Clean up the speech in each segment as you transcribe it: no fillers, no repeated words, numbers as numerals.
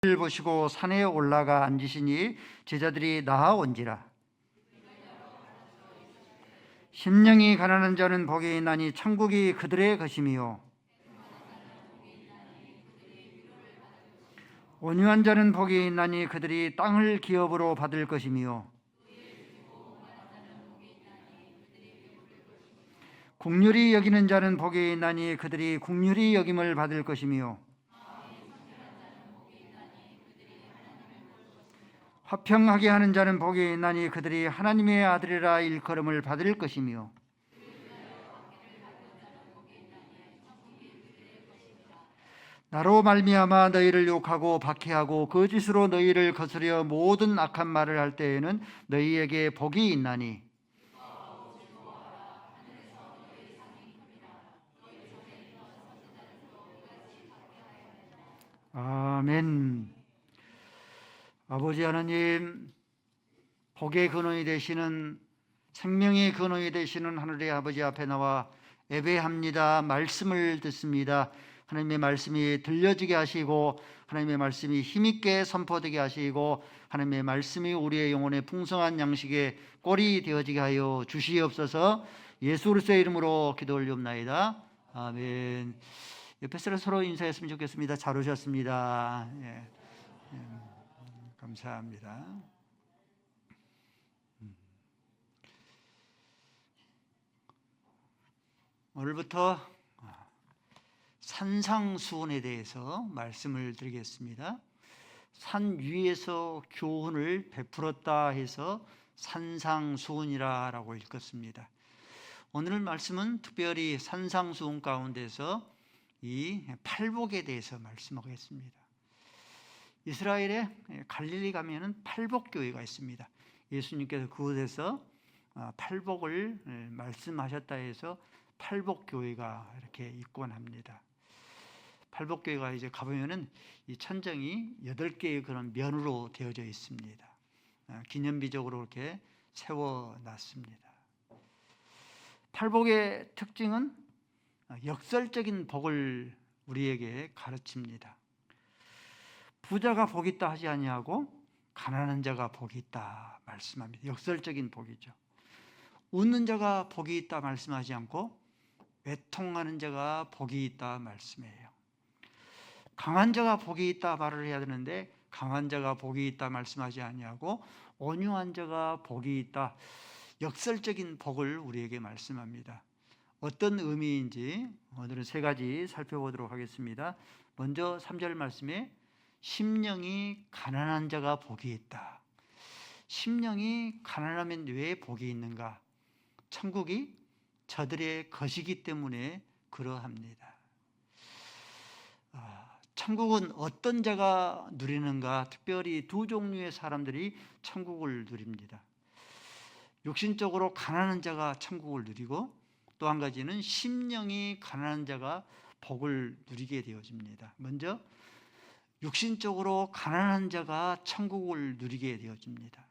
를 보시고 산에 올라가 앉으시니 제자들이 나아온지라. 심령이 가난한 자는 복이 있나니 천국이 그들의 것임이요 온유한 자는 복이 있나니 그들이 땅을 기업으로 받을 것임이요 긍휼히 여기는 자는 복이 있나니 그들이 긍휼히 여김을 받을 것임이요 화평하게 하는 자는 복이 있나니 그들이 하나님의 아들이라 일컬음을 받을 것이며 나로 말미암아 너희를 욕하고 박해하고 거짓으로 너희를 거스려 모든 악한 말을 할 때에는 너희에게 복이 있나니 아멘. 아버지 하나님, 복의 근원이 되시는 생명의 근원이 되시는 하늘의 아버지 앞에 나와 예배합니다. 말씀을 듣습니다. 하나님의 말씀이 들려지게 하시고 하나님의 말씀이 힘있게 선포되게 하시고 하나님의 말씀이 우리의 영혼의 풍성한 양식의 꼴이 되어지게 하여 주시옵소서. 예수 그리스도의 이름으로 기도 올리옵나이다. 아멘. 옆에 사람 서로 인사했으면 좋겠습니다. 잘 오셨습니다. 예. 감사합니다. 오늘부터 산상수훈에 대해서 말씀을 드리겠습니다. 산 위에서 교훈을 베풀었다 해서 산상수훈이라고 읽었습니다. 오늘 말씀은 특별히 산상수훈 가운데서 이 팔복에 대해서 말씀하겠습니다. 이스라엘의 갈릴리 가면은 팔복교회가 있습니다. 예수님께서 그곳에서 팔복을 말씀하셨다 해서 팔복교회가 이렇게 있곤 합니다. 팔복교회가 이제 가보면은 이 천정이 8개의 그런 면으로 되어져 있습니다. 기념비적으로 이렇게 세워놨습니다. 팔복의 특징은 역설적인 복을 우리에게 가르칩니다. 부자가 복이 있다 하지 아니하고 가난한 자가 복이 있다 말씀합니다. 역설적인 복이죠. 웃는 자가 복이 있다 말씀하지 않고 애통하는 자가 복이 있다 말씀해요. 강한 자가 복이 있다 말을 해야 되는데 강한 자가 복이 있다 말씀하지 아니하고 온유한 자가 복이 있다, 역설적인 복을 우리에게 말씀합니다. 어떤 의미인지 오늘은 3가지 살펴보도록 하겠습니다. 먼저 3절 말씀에 심령이 가난한 자가 복이 있다. 심령이 가난하면 왜 복이 있는가? 천국이 저들의 것이기 때문에 그러합니다. 천국은 어떤 자가 누리는가? 특별히 2 종류의 사람들이 천국을 누립니다. 육신적으로 가난한 자가 천국을 누리고 또 한 가지는 심령이 가난한 자가 복을 누리게 되어집니다. 먼저 육신적으로 가난한 자가 천국을 누리게 되어집니다.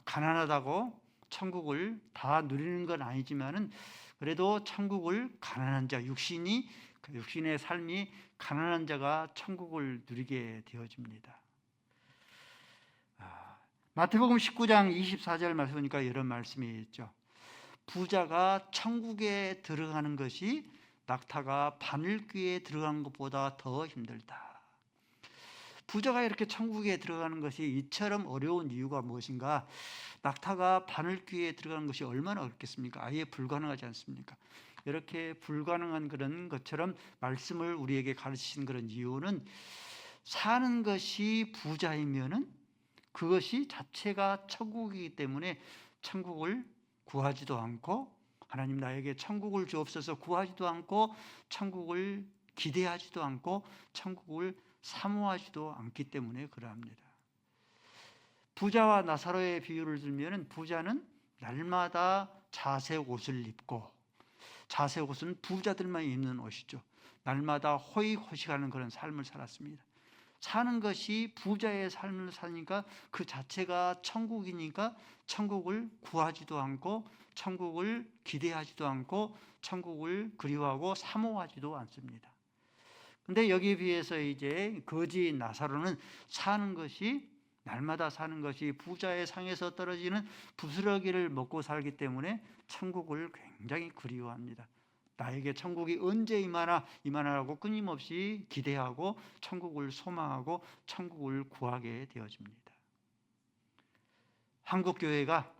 가난하다고 천국을 다 누리는 건 아니지만은 그래도 천국을 가난한 자, 육신의 삶이 가난한 자가 천국을 누리게 되어집니다. 마태복음 19장 24절 말씀 보니까 이런 말씀이 있죠. 부자가 천국에 들어가는 것이 낙타가 바늘귀에 들어가는 것보다 더 힘들다. 부자가 이렇게 천국에 들어가는 것이 이처럼 어려운 이유가 무엇인가? 낙타가 바늘귀에 들어가는 것이 얼마나 어렵겠습니까? 아예 불가능하지 않습니까? 이렇게 불가능한 그런 것처럼 말씀을 우리에게 가르치신 그런 이유는 사는 것이 부자이면은 그것이 자체가 천국이기 때문에 천국을 구하지도 않고 하나님 나에게 천국을 주옵소서 구하지도 않고 천국을 기대하지도 않고 천국을 사모하지도 않기 때문에 그러합니다. 부자와 나사로의 비유를 들면 부자는 날마다 자색 옷을 입고, 자색 옷은 부자들만 입는 옷이죠. 날마다 호의호식하는 그런 삶을 살았습니다. 사는 것이 부자의 삶을 사니까 그 자체가 천국이니까 천국을 구하지도 않고 천국을 기대하지도 않고 천국을 그리워하고 사모하지도 않습니다. 근데 여기에 비해서 이제 거지 나사로는 사는 것이, 날마다 사는 것이 부자의 상에서 떨어지는 부스러기를 먹고 살기 때문에 천국을 굉장히 그리워합니다. 나에게 천국이 언제 임하나라고 끊임없이 기대하고 천국을 소망하고 천국을 구하게 되어집니다. 한국 교회가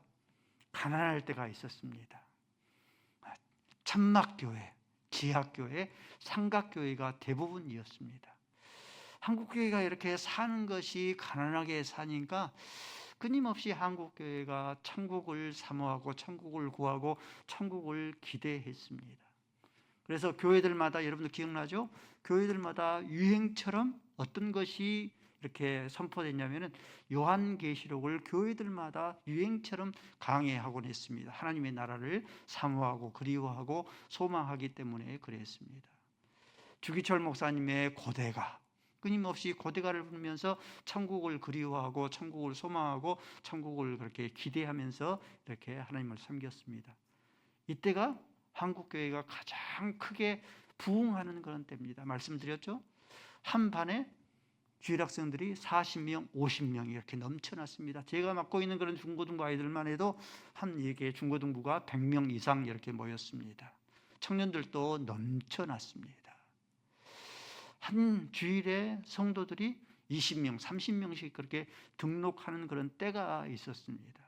가난할 때가 있었습니다. 천막교회, 지하교회, 삼각교회가 대부분이었습니다. 한국교회가 이렇게 사는 것이 가난하게 사니까 끊임없이 한국교회가 천국을 사모하고 천국을 구하고 천국을 기대했습니다. 그래서 교회들마다, 여러분들 기억나죠? 교회들마다 유행처럼 어떤 것이 이렇게 선포됐냐면은 요한계시록을 교회들마다 유행처럼 강해하곤 했습니다. 하나님의 나라를 사모하고 그리워하고 소망하기 때문에 그랬습니다. 주기철 목사님의 고대가, 끊임없이 고대가를 부르면서 천국을 그리워하고 천국을 소망하고 천국을 그렇게 기대하면서 이렇게 하나님을 섬겼습니다. 이때가 한국교회가 가장 크게 부흥하는 그런 때입니다. 말씀드렸죠? 한 반에 주일학생들이 40명, 50명이 이렇게 넘쳐났습니다. 제가 맡고 있는 그런 중고등부 아이들만 해도 한 이게 중고등부가 100명 이상 이렇게 모였습니다. 청년들도 넘쳐났습니다. 한 주일에 성도들이 20명, 30명씩 그렇게 등록하는 그런 때가 있었습니다.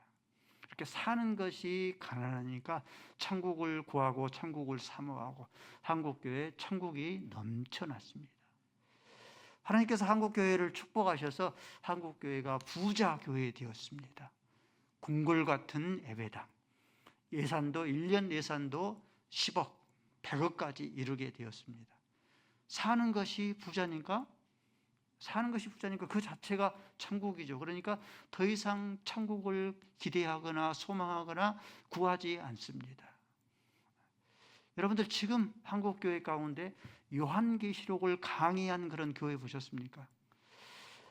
이렇게 사는 것이 가난하니까 천국을 구하고 천국을 사모하고 한국교회에 천국이 넘쳐났습니다. 하나님께서 한국교회를 축복하셔서 한국교회가 부자교회 되었습니다. 궁궐 같은 예배당, 예산도 1년 예산도 10억, 100억까지 이르게 되었습니다. 사는 것이 부자니까 그 자체가 천국이죠. 그러니까 더 이상 천국을 기대하거나 소망하거나 구하지 않습니다. 여러분들 지금 한국교회 가운데 요한계시록을 강의한 그런 교회 보셨습니까?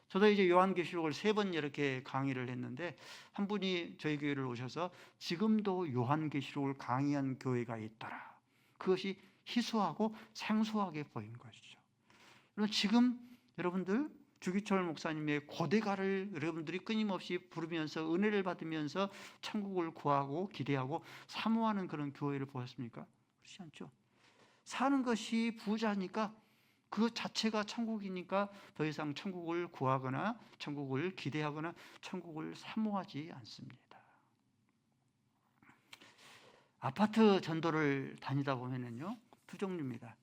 저도 이제 요한계시록을 3번 이렇게 강의를 했는데 한 분이 저희 교회를 오셔서 지금도 요한계시록을 강의한 교회가 있더라. 그것이 희소하고 생소하게 보인 것이죠. 그럼 지금 여러분들 주기철 목사님의 고대가를 여러분들이 끊임없이 부르면서 은혜를 받으면서 천국을 구하고 기대하고 사모하는 그런 교회를 보셨습니까? 그렇지 않죠. 사는 것이 부자니까 그 자체가 천국이니까 더 이상 천국을 구하거나 천국을 기대하거나 천국을 사모하지 않습니다. 아파트 전도를 다니다 보면은요, 두 종류입니다.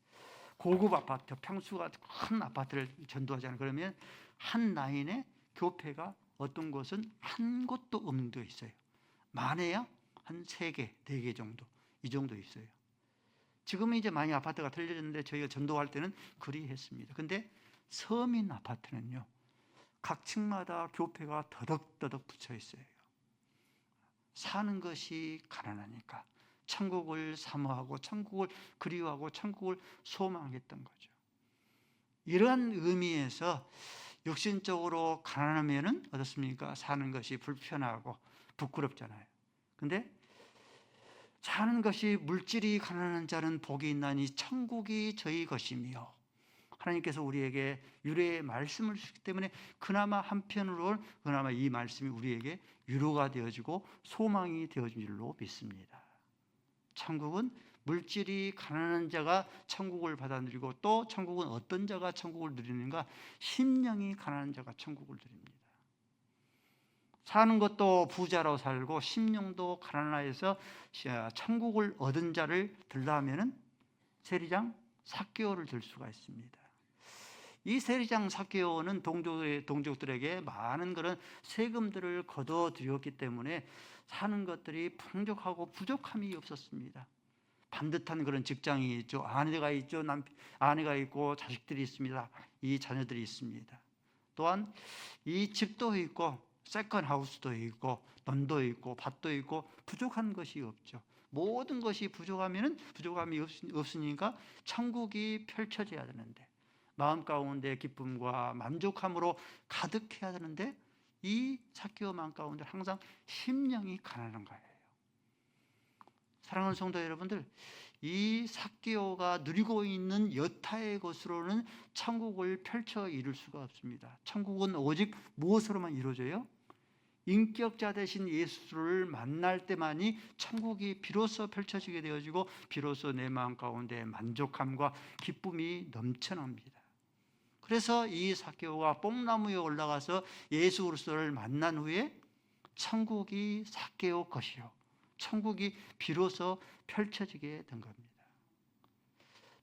고급 아파트, 평수가 큰 아파트를 전도하잖아요. 그러면 한 라인에 교회가 어떤 곳은 한 곳도 없는 데 있어요. 많아야 한 3개, 4개 정도, 이 정도 있어요. 지금은 이제 많이 아파트가 틀려졌는데 저희가 전도할 때는 그리했습니다. 근데 서민 아파트는요, 각 층마다 교회가 더덕더덕 붙여 있어요. 사는 것이 가난하니까 천국을 사모하고 천국을 그리워하고 천국을 소망했던 거죠. 이러한 의미에서 육신적으로 가난하면은 어떻습니까? 사는 것이 불편하고 부끄럽잖아요. 근데 사는 것이 물질이 가난한 자는 복이 있나니 천국이 저희 것이며, 하나님께서 우리에게 유래의 말씀을 주시기 때문에 그나마 한편으로는 그나마 이 말씀이 우리에게 위로가 되어지고 소망이 되어진 줄로 믿습니다. 천국은 물질이 가난한 자가 천국을 받아 누리고, 또 천국은 어떤 자가 천국을 누리는가? 심령이 가난한 자가 천국을 누립니다. 사는 것도 부자로 살고 심령도 가난하여서 천국을 얻은 자를 들라 하면은 세리장 삭개오를 들 수가 있습니다. 이 세리장 삭개오는 동족들에게 많은 그런 세금들을 거둬들였기 때문에 사는 것들이 풍족하고 부족함이 없었습니다. 반듯한 그런 직장이 있죠. 아내가 있죠. 아내가 있고 자식들이 있습니다. 이 자녀들이 있습니다. 또한 이 집도 있고 세컨 하우스도 있고 돈도 있고 밭도 있고 부족한 것이 없죠. 모든 것이 부족함이 없으니까 천국이 펼쳐져야 되는데, 마음 가운데 기쁨과 만족함으로 가득해야 되는데, 이 삭개오 마음 가운데 항상 심령이 가난한 거예요. 사랑하는 성도 여러분들, 이 삭개오가 누리고 있는 여타의 것으로는 천국을 펼쳐 이룰 수가 없습니다. 천국은 오직 무엇으로만 이루어져요? 인격자 되신 예수를 만날 때만이 천국이 비로소 펼쳐지게 되어지고 비로소 내 마음 가운데 만족함과 기쁨이 넘쳐납니다. 그래서 이 삭개오가 뽕나무에 올라가서 예수 그리스도를 만난 후에 천국이 삭개오 것이요, 천국이 비로소 펼쳐지게 된 겁니다.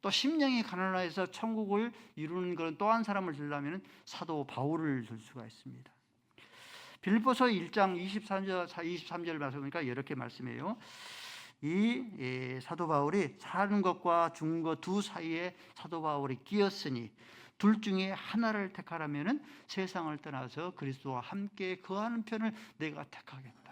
또 심령이 가난해서 천국을 이루는 그런 또 한 사람을 들려면 사도 바울을 들 수가 있습니다. 빌립보서 1장 23절 말씀 보니까 이렇게 말씀해요. 이 사도 바울이 사는 것과 죽는 것 두 사이에 사도 바울이 끼었으니 둘 중에 하나를 택하라면은 세상을 떠나서 그리스도와 함께 거하는 편을 내가 택하겠다.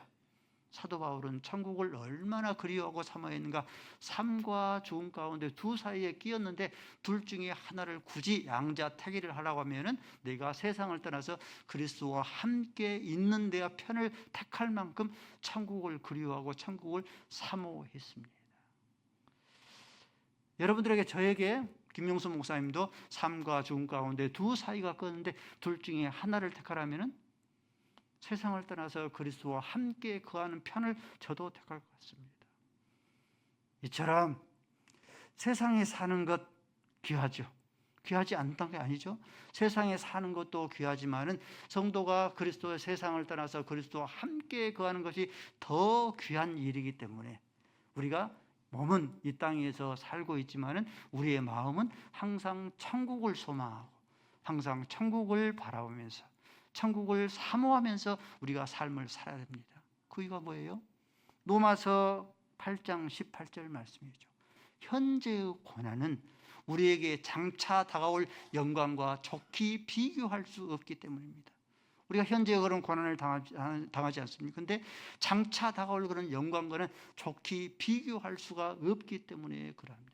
사도 바울은 천국을 얼마나 그리워하고 사모했는가. 삶과 죽음 가운데 두 사이에 끼었는데 둘 중에 하나를 굳이 양자택일을 하라고 하면은 내가 세상을 떠나서 그리스도와 함께 있는 데가 편을 택할 만큼 천국을 그리워하고 천국을 사모했습니다. 여러분들에게, 저에게, 김용수 목사님도 삶과 죽음 가운데 두 사이가 끄는데 둘 중에 하나를 택하라면은 세상을 떠나서 그리스도와 함께 거하는 편을 저도 택할 것 같습니다. 이처럼 세상에 사는 것 귀하죠. 귀하지 않다는 게 아니죠. 세상에 사는 것도 귀하지만은 성도가 그리스도의 세상을 떠나서 그리스도와 함께 거하는 것이 더 귀한 일이기 때문에 우리가 몸은 이 땅에서 살고 있지만은 우리의 마음은 항상 천국을 소망하고 항상 천국을 바라보면서 천국을 사모하면서 우리가 삶을 살아야 됩니다. 그 이유가 뭐예요? 로마서 8장 18절 말씀이죠. 현재의 고난은 우리에게 장차 다가올 영광과 좋게 비교할 수 없기 때문입니다. 우리가 현재 그런 고난을 당하지 않습니까? 그런데 장차 다가올 그런 영광과는 좋게 비교할 수가 없기 때문에 그럽니다.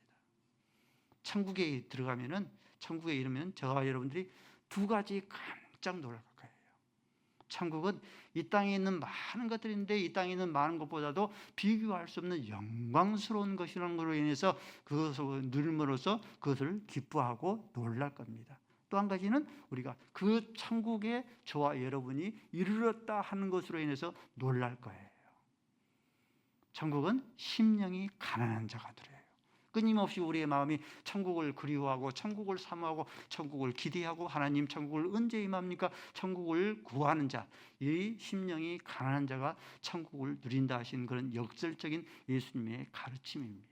천국에 들어가면은, 천국에 이르면 저와 여러분들이 두 가지 깜짝 놀랄 거예요. 천국은 이 땅에 있는 많은 것들이 있는데 이 땅에 있는 많은 것보다도 비교할 수 없는 영광스러운 것이라는 것으로 인해서 그것을 누림으로써 그것을 기뻐하고 놀랄 겁니다. 또 한 가지는 우리가 그 천국에 저와 여러분이 이르렀다 하는 것으로 인해서 놀랄 거예요. 천국은 심령이 가난한 자가 들어요. 끊임없이 우리의 마음이 천국을 그리워하고 천국을 사모하고 천국을 기대하고 하나님 천국을 언제 임합니까? 천국을 구하는 자, 이 심령이 가난한 자가 천국을 누린다 하신 그런 역설적인 예수님의 가르침입니다.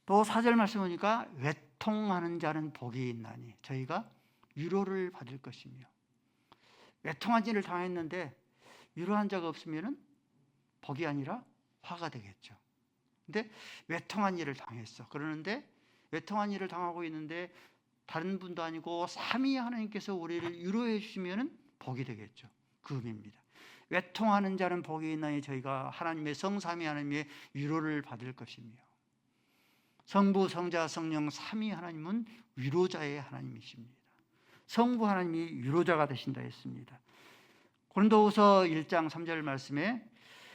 또 4절 말씀 보니까 외통하는 자는 복이 있나니 저희가 위로를 받을 것이며, 외통한 일을 당했는데 위로한 자가 없으면 복이 아니라 화가 되겠죠. 근데 외통한 일을 당했어. 그러는데 외통한 일을 당하고 있는데 다른 분도 아니고 삼위 하나님께서 우리를 위로해 주시면 복이 되겠죠. 그 의미입니다. 외통하는 자는 복이 있나니 저희가 하나님의 성삼위 하나님의 위로를 받을 것이며, 성부, 성자, 성령 삼위 하나님은 위로자의 하나님이십니다. 성부 하나님이 위로자가 되신다 했습니다. 고린도후서 1장 3절 말씀에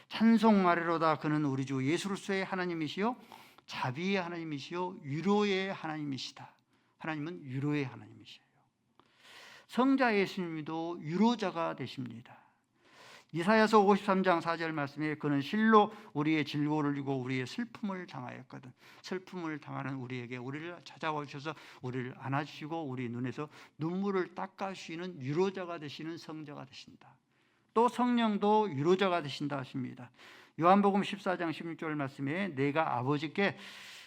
찬송하리로다 그는 우리 주 예수 그리스도의 하나님이시요 자비의 하나님이시요 위로의 하나님이시다. 하나님은 위로의 하나님이시요. 성자 예수님도 위로자가 되십니다. 이사야서 53장 4절 말씀에 그는 실로 우리의 질고를 지고 우리의 슬픔을 당하였거든. 슬픔을 당하는 우리에게 우리를 찾아오셔서 우리를 안아주시고 우리 눈에서 눈물을 닦아주시는 위로자가 되시는 성자가 되신다. 또 성령도 위로자가 되신다 하십니다. 요한복음 14장 16절 말씀에 내가 아버지께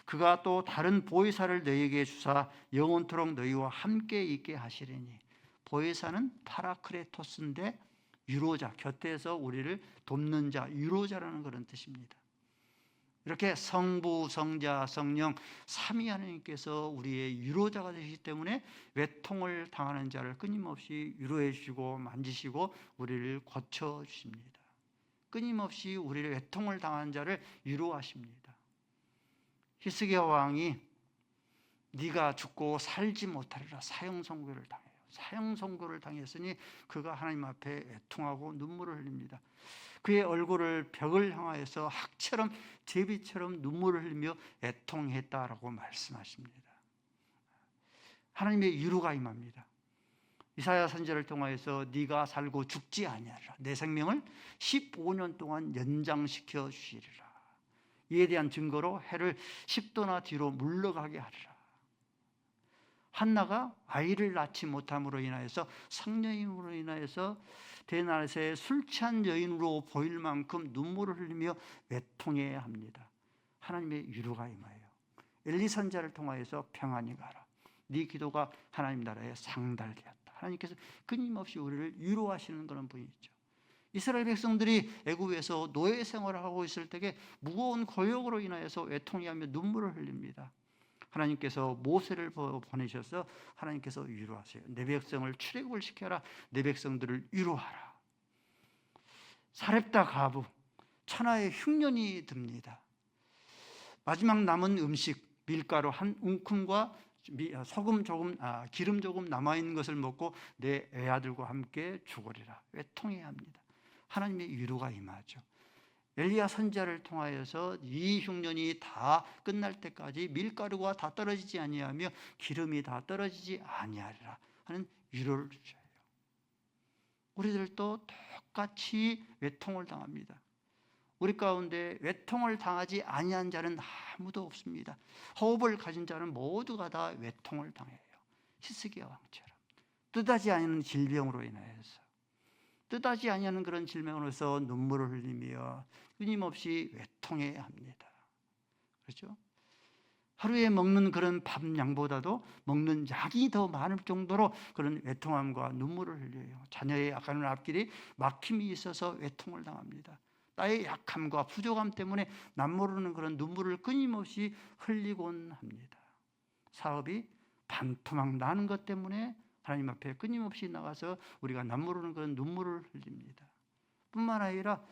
그가 또 다른 보혜사를 너희에게 주사 영원토록 너희와 함께 있게 하시리니, 보혜사는 파라크레토스인데 위로자, 곁에서 우리를 돕는 자, 위로자라는 그런 뜻입니다. 이렇게 성부, 성자, 성령 삼위 하나님께서 우리의 위로자가 되시기 때문에 외통을 당하는 자를 끊임없이 위로해 주시고 만지시고 우리를 고쳐 주십니다. 끊임없이 우리를 외통을 당하는 자를 위로하십니다. 히스기야 왕이 네가 죽고 살지 못하리라 사형 선고를 당해요. 사형 선고를 당했으니 그가 하나님 앞에 애통하고 눈물을 흘립니다. 그의 얼굴을 벽을 향하여서 학처럼 제비처럼 눈물을 흘리며 애통했다라고 말씀하십니다. 하나님의 위로가 임합니다. 이사야 선지자를 통하여서 네가 살고 죽지 아니하리라. 내 생명을 15년 동안 연장시켜 주시리라. 이에 대한 증거로 해를 10도나 뒤로 물러가게 하리라. 한나가 아이를 낳지 못함으로 인하여서 성녀임으로 인하여서 대낮에 술 취한 여인으로 보일 만큼 눈물을 흘리며 애통해야 합니다. 하나님의 위로가 임하여 엘리 선지자를 통하여서 평안히 가라. 네 기도가 하나님 나라에 상달되었다. 하나님께서 끊임없이 우리를 위로하시는 그런 분이죠. 이스라엘 백성들이 애굽에서 노예 생활을 하고 있을 때에 무거운 고역으로 인하여서 애통해하며 눈물을 흘립니다. 하나님께서 모세를 보내셔서 하나님께서 위로하세요. 내 백성을 출애굽을 시켜라. 내 백성들을 위로하라. 사렙다 가부 천하의 흉년이 듭니다. 마지막 남은 음식 밀가루 한 움큼과 소금 조금, 기름 조금 남아있는 것을 먹고 내 애아들과 함께 죽으리라. 애통해야 합니다. 하나님의 위로가 임하죠. 엘리야 선지자를 통하여서 이 흉년이 다 끝날 때까지 밀가루가 다 떨어지지 아니하며 기름이 다 떨어지지 아니하리라 하는 위로를 주셔요. 우리들도 똑같이 외통을 당합니다. 우리 가운데 외통을 당하지 아니한 자는 아무도 없습니다. 호흡을 가진 자는 모두가 다 외통을 당해요. 히스기야 왕처럼 뜻하지 않은 질병으로 인하여서, 뜻하지 아니하는 그런 질병으로서 눈물을 흘리며 끊임없이 외통해야 합니다. 그렇죠? 하루에 먹는 그런 밥 양보다도 먹는 약이 더 많을 정도로 그런 외통함과 눈물을 흘려요. 자녀의 약하는 앞길이 막힘이 있어서 외통을 당합니다. 나의 약함과 부족함 때문에 남모르는 그런 눈물을 끊임없이 흘리곤 합니다. 사업이 반토막 나는 것 때문에 하나님 앞에 끊임없이 나가서 우리가 남모르는 그런 눈물을 흘립니다. 뿐만 아니라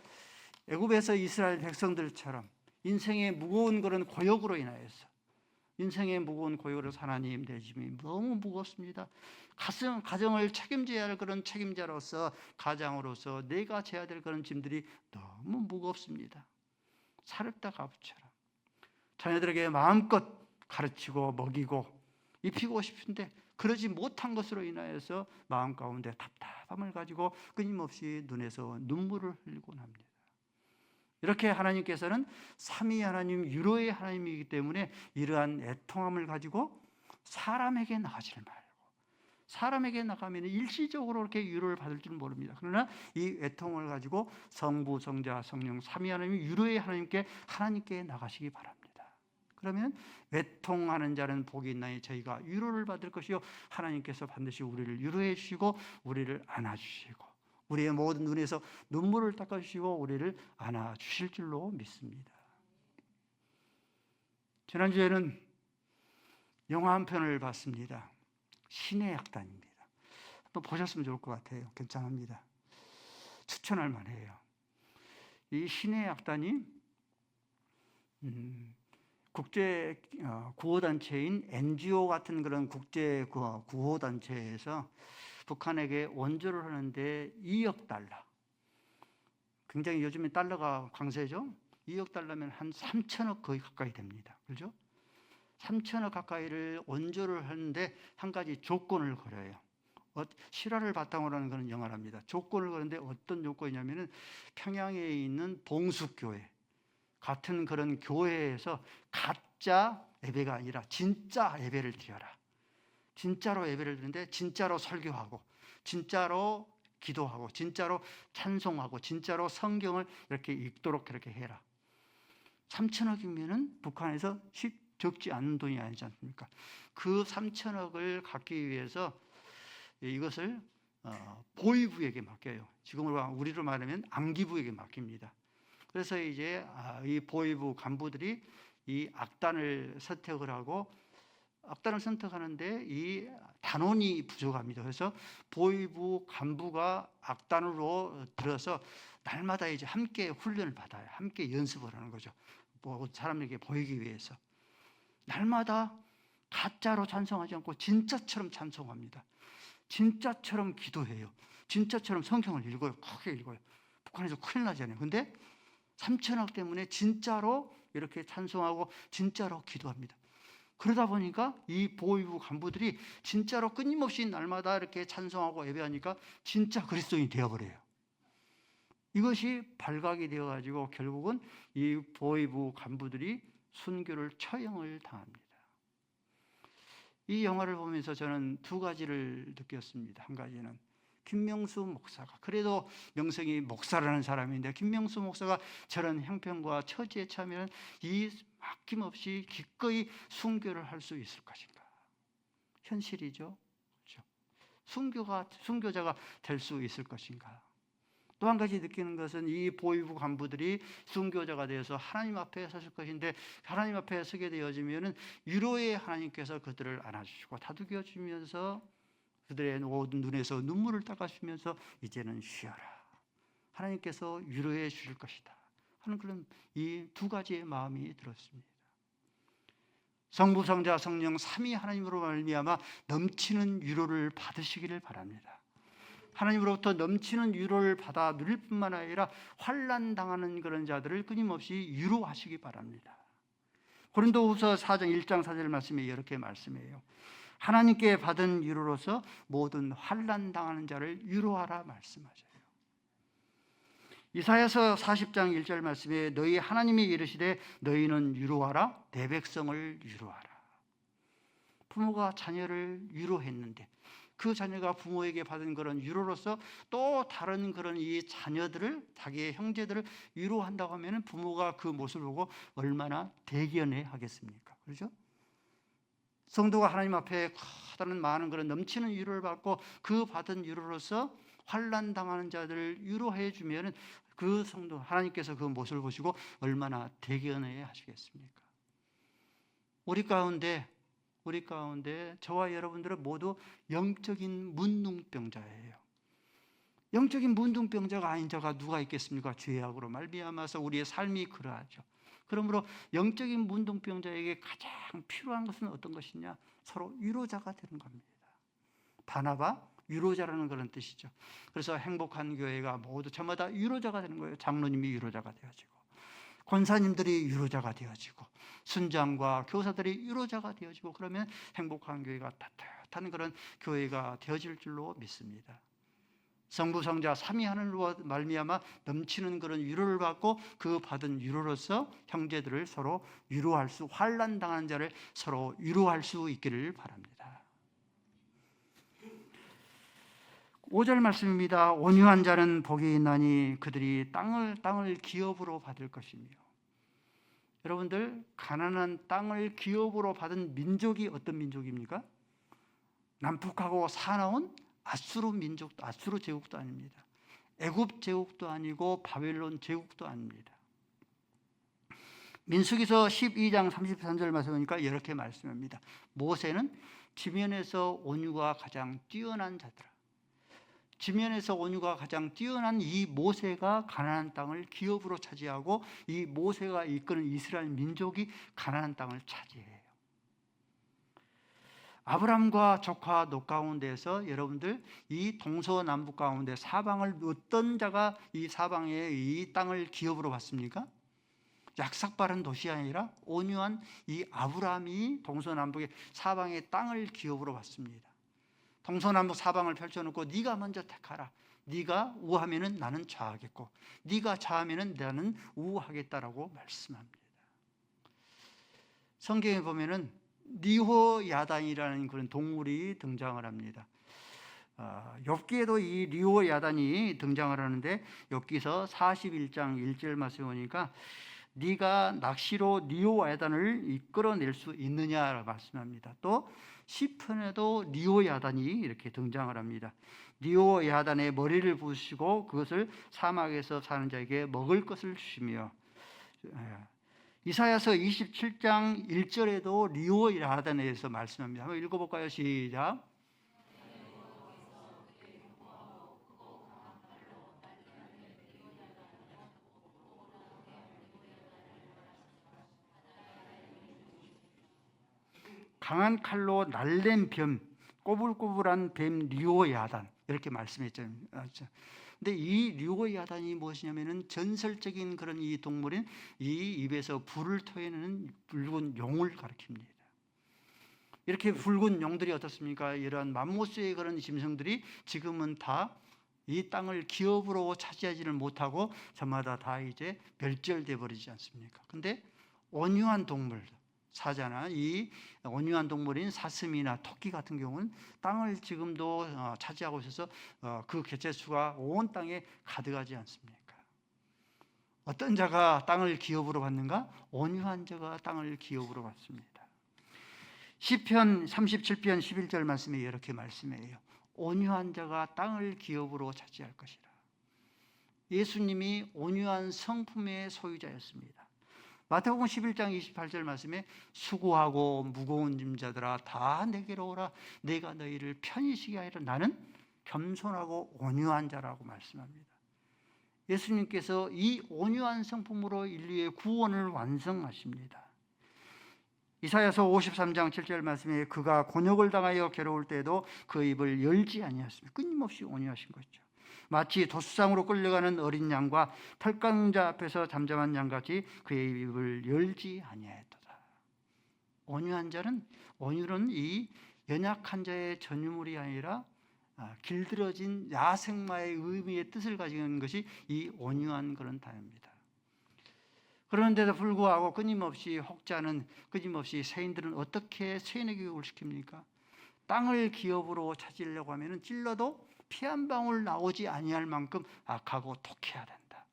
애굽에서 이스라엘 백성들처럼 인생의 무거운 그런 고역으로 인하여서, 인생의 무거운 고역으로 하나님 내 짐이 너무 무겁습니다. 가정을 책임져야 할 그런 책임자로서, 가장으로서 내가 져야 될 그런 짐들이 너무 무겁습니다. 사렙다 가부처럼 자녀들에게 마음껏 가르치고 먹이고 입히고 싶은데 그러지 못한 것으로 인하여서 마음 가운데 답답함을 가지고 끊임없이 눈에서 눈물을 흘리곤 합니다. 이렇게 하나님께서는 삼위 하나님, 위로의 하나님이기 때문에 이러한 애통함을 가지고 사람에게 나가지를 말고, 사람에게 나가면 일시적으로 이렇게 위로를 받을 줄 모릅니다. 그러나 이 애통을 가지고 성부, 성자, 성령 삼위 하나님, 위로의 하나님께 나가시기 바랍니다. 그러면 애통하는 자는 복이 있나니 저희가 위로를 받을 것이요 하나님께서 반드시 우리를 위로해 주시고 우리를 안아주시고 우리의 모든 눈에서 눈물을 닦아주시고 우리를 안아주실 줄로 믿습니다. 지난주에는 영화 한 편을 봤습니다. 신의 약단입니다. 한번 보셨으면 좋을 것 같아요. 괜찮습니다. 추천할 만해요. 이 신의 약단이 국제 구호단체인 NGO 같은 그런 국제 구호단체에서 북한에게 원조를 하는데 2억 달러. 굉장히 요즘에 달러가 강세죠. 2억 달러면 한 3천억 거의 가까이 됩니다. 그렇죠? 3천억 가까이를 원조를 하는데 한 가지 조건을 걸어요. 실화를 바탕으로 하는 그런 영화랍니다. 조건을 거는데 어떤 조건이냐면은 평양에 있는 봉숙교회 같은 그런 교회에서 가짜 예배가 아니라 진짜 예배를 드려라. 진짜로 예배를 드리는데 진짜로 설교하고 진짜로 기도하고 진짜로 찬송하고 진짜로 성경을 이렇게 읽도록 그렇게 해라. 3천억이면은 북한에서 적지 않은 돈이 아니지 않습니까? 그 3천억을 갖기 위해서 이것을 보위부에게 맡겨요. 지금으로 우리로 말하면 안기부에게 맡깁니다. 그래서 이제 이 보위부 간부들이 이 악단을 선택을 하고 악단을 선택하는데 이 단원이 부족합니다. 그래서 보위부 간부가 악단으로 들어서 날마다 이제 함께 훈련을 받아요. 함께 연습을 하는 거죠. 뭐 사람에게 보이기 위해서. 날마다 가짜로 찬송하지 않고 진짜처럼 찬송합니다. 진짜처럼 기도해요. 진짜처럼 성경을 읽어요. 크게 읽어요. 북한에서 큰일 나잖아요. 근데 3천억 때문에 진짜로 이렇게 찬송하고 진짜로 기도합니다. 그러다 보니까 이 보위부 간부들이 진짜로 끊임없이 날마다 이렇게 찬송하고 예배하니까 진짜 그리스도인이 되어버려요. 이것이 발각이 되어가지고 결국은 이 보위부 간부들이 순교를 처형을 당합니다. 이 영화를 보면서 저는 두 가지를 느꼈습니다. 한 가지는 김명수 목사가, 그래도 명성이 목사라는 사람인데 김명수 목사가 저런 형편과 처지에 처하면 이 아낌없이 기꺼이 순교를 할 수 있을 것인가? 현실이죠. 그렇죠? 순교자가 될 수 있을 것인가? 또 한 가지 느끼는 것은 이 보위부 간부들이 순교자가 되어서 하나님 앞에 섰을 것인데, 하나님 앞에 서게 되어지면은 위로의 하나님께서 그들을 안아주시고 다독여 주면서 그들의 모든 눈에서 눈물을 닦아주면서 이제는 쉬어라, 하나님께서 위로해 주실 것이다 하는 그런 이 두 가지의 마음이 들었습니다. 성부, 성자, 성령 삼위 하나님으로 말미암아 넘치는 위로를 받으시기를 바랍니다. 하나님으로부터 넘치는 위로를 받아 누릴 뿐만 아니라 환난 당하는 그런 자들을 끊임없이 위로하시기 바랍니다. 고린도후서 4장 1장 4절 말씀에 이렇게 말씀해요. 하나님께 받은 위로로서 모든 환난 당하는 자를 위로하라 말씀하셔요. 이사야서 40장 1절 말씀에 너희 하나님이 이르시되 너희는 위로하라, 내 백성을 위로하라. 부모가 자녀를 위로했는데 그 자녀가 부모에게 받은 그런 위로로서 또 다른 그런 이 자녀들을, 자기의 형제들을 위로한다고 하면 부모가 그 모습을 보고 얼마나 대견해 하겠습니까? 그렇죠? 성도가 하나님 앞에 커다란 많은 그런 넘치는 위로를 받고 그 받은 위로로서 환난 당하는 자들을 위로해 주면 그 성도, 하나님께서 그 모습을 보시고 얼마나 대견해 하시겠습니까? 우리 가운데 저와 여러분들은 모두 영적인 문둥병자예요. 영적인 문둥병자가 아닌 자가 누가 있겠습니까? 죄악으로 말미암아서 우리의 삶이 그러하죠. 그러므로 영적인 문둥병자에게 가장 필요한 것은 어떤 것이냐? 서로 위로자가 되는 겁니다. 바나바, 위로자라는 그런 뜻이죠. 그래서 행복한 교회가 모두 저마다 위로자가 되는 거예요. 장로님이 위로자가 되어지고, 권사님들이 위로자가 되어지고, 순장과 교사들이 위로자가 되어지고, 그러면 행복한 교회가 따뜻한 그런 교회가 되어질 줄로 믿습니다. 성부, 성자, 삼위 하나님으로 말미암아 넘치는 그런 위로를 받고 그 받은 위로로서 형제들을 서로 위로할 수, 환난 당하는 자를 서로 위로할 수 있기를 바랍니다. 5절 말씀입니다. 온유한 자는 복이 있나니 그들이 땅을 기업으로 받을 것이며. 여러분들, 가난한 땅을 기업으로 받은 민족이 어떤 민족입니까? 난폭하고 사나운 아수르 민족도, 아수르 제국도 아닙니다. 애굽 제국도 아니고 바벨론 제국도 아닙니다. 민수기서 12장 33절 말씀 보니까 이렇게 말씀합니다. 모세는 지면에서 온유가 가장 뛰어난 자들아. 지면에서 온유가 가장 뛰어난 이 모세가 가나안 땅을 기업으로 차지하고 이 모세가 이끄는 이스라엘 민족이 가나안 땅을 차지해요. 아브람과 조카 롯 가운데서 여러분들 이 동서남북 가운데 사방을 어떤 자가 이 사방에 이 땅을 기업으로 받습니까? 약삭빠른 도시 아니라 온유한 이 아브람이 동서남북의 사방의 땅을 기업으로 받습니다. 동서남북 사방을 펼쳐놓고 네가 먼저 택하라. 네가 우하면은 나는 좌하겠고 네가 좌하면은 나는 우하겠다라고 말씀합니다. 성경에 보면은 리호야단이라는 그런 동물이 등장을 합니다. 욥기에도 이 리호야단이 등장을 하는데 욥기서 41장 1절 말씀에 보니까 네가 낚시로 리호야단을 이끌어낼 수 있느냐라고 말씀합니다. 또 시편에도 리호야단이 이렇게 등장을 합니다. 리호야단의 머리를 부수시고 그것을 사막에서 사는 자에게 먹을 것을 주시며, 이사야서 27장 1절에도 리호야단에 대해서 말씀합니다. 한번 읽어볼까요? 시작. 강한 칼로 날랜 변, 꼬불꼬불한 뱀 류오야단 이렇게 말씀했죠. 근데 이 류오야단이 무엇이냐면은 전설적인 그런 이 동물인 이 입에서 불을 토해내는 붉은 용을 가리킵니다. 이렇게 붉은 용들이 어떻습니까? 이러한 맘모스의 그런 짐승들이 지금은 다 이 땅을 기업으로 차지하지를 못하고 저마다 다 이제 멸절돼 버리지 않습니까? 근데 온유한 동물, 사자나 이 온유한 동물인 사슴이나 토끼 같은 경우는 땅을 지금도 차지하고 있어서 그 개체수가 온 땅에 가득하지 않습니까? 어떤 자가 땅을 기업으로 받는가? 온유한 자가 땅을 기업으로 받습니다. 시편 37편 11절 말씀에 이렇게 말씀해요. 온유한 자가 땅을 기업으로 차지할 것이라. 예수님이 온유한 성품의 소유자였습니다. 마태복음 11장 28절 말씀에 수고하고 무거운 짐자들아 다 내게로 오라 내가 너희를 편히 쉬게 하리라. 나는 겸손하고 온유한 자라고 말씀합니다. 예수님께서 이 온유한 성품으로 인류의 구원을 완성하십니다. 이사야서 53장 7절 말씀에 그가 곤욕을 당하여 괴로울 때에도 그 입을 열지 아니하였으며 끊임없이 온유하신 것이죠. 마치 도수상으로 끌려가는 어린 양과 털강자 앞에서 잠잠한 양같이 그의 입을 열지 아니하였도다. 온유한 자는, 온유는 이 연약한 자의 전유물이 아니라 길들어진 야생마의 의미의 뜻을 가지는 것이 이 온유한 그런 단어입니다. 그런데도 불구하고 끊임없이 혹자는, 끊임없이 세인들은 어떻게 세인의 교육을 시킵니까? 땅을 기업으로 찾으려고 하면 찔러도 피 한 방울 나오지 아니할 만큼 악하고 독해야 된다.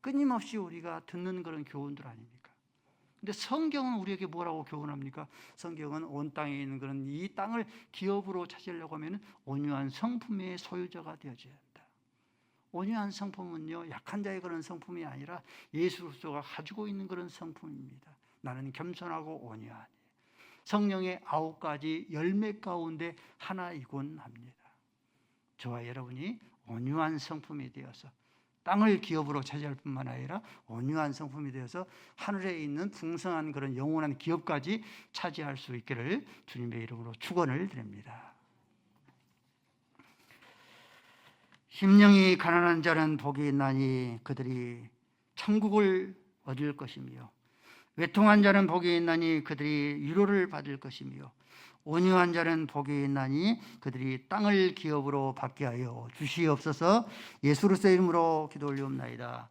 끊임없이 우리가 듣는 그런 교훈들 아닙니까? 근데 성경은 우리에게 뭐라고 교훈합니까? 성경은 온 땅에 있는 그런 이 땅을 기업으로 찾으려고 하면 온유한 성품의 소유자가 되어져야 한다. 온유한 성품은요, 약한 자의 그런 성품이 아니라 예수 그리스도가 가지고 있는 그런 성품입니다. 나는 겸손하고 온유하니. 성령의 9가지 열매 가운데 하나이곤 합니다. 저와 여러분이 온유한 성품이 되어서 땅을 기업으로 차지할 뿐만 아니라 온유한 성품이 되어서 하늘에 있는 풍성한 그런 영원한 기업까지 차지할 수 있기를 주님의 이름으로 축원을 드립니다. 심령이 가난한 자는 복이 있나니 그들이 천국을 얻을 것이며 외통한 자는 복이 있나니 그들이 위로를 받을 것이며 온유한 자는 복이 있나니 그들이 땅을 기업으로 받게 하여 주시옵소서. 예수 그리스도의 이름으로 기도 올리옵나이다.